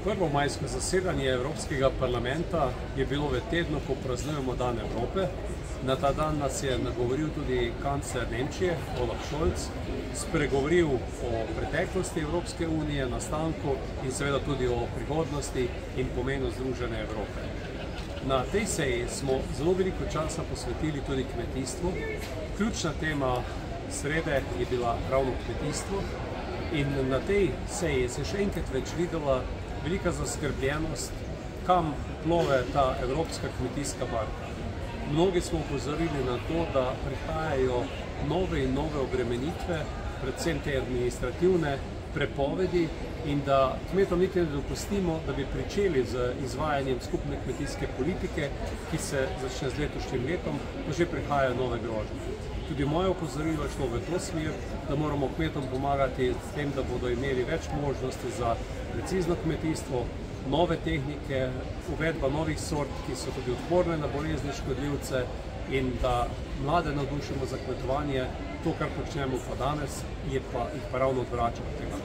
Prvo majsko zasedanje Evropskega parlamenta je bilo v tednu, ko praznujemo Dan Evrope. Na ta dan nas je nagovoril tudi kancler Nemčije, Olaf Scholz, spregovoril o preteklosti Evropske unije, nastanku in seveda tudi o prihodnosti in pomenu združene Evrope. Na tej seji smo zelo veliko časa posvetili tudi kmetijstvu. Ključna tema srede je bila ravno kmetijstvo in na tej seji se še enkrat več videla velika zaskrbljenost, kam plove ta evropska kmetijska barka. Mnogi smo upozorili na to, da prihajajo nove in nove obremenitve, predvsem te administrativne prepovedi in da kmetom niti ne dopustimo, da bi pričeli z izvajanjem skupne kmetijske politike, ki se začne z letošnjim letom, ko že prihajajo nove grožnje. Tudi moje opozorilo je šlo v to smer, da moramo kmetom pomagati s tem, da bodo imeli več možnosti za precizno kmetijstvo, nove tehnike, uvedba novih sort, ki so tudi odporne na bolezni, škodljivce in da mlade navdušimo za kmetovanje. To, kar počnemo pa danes, jih pa ravno odvrača od tega.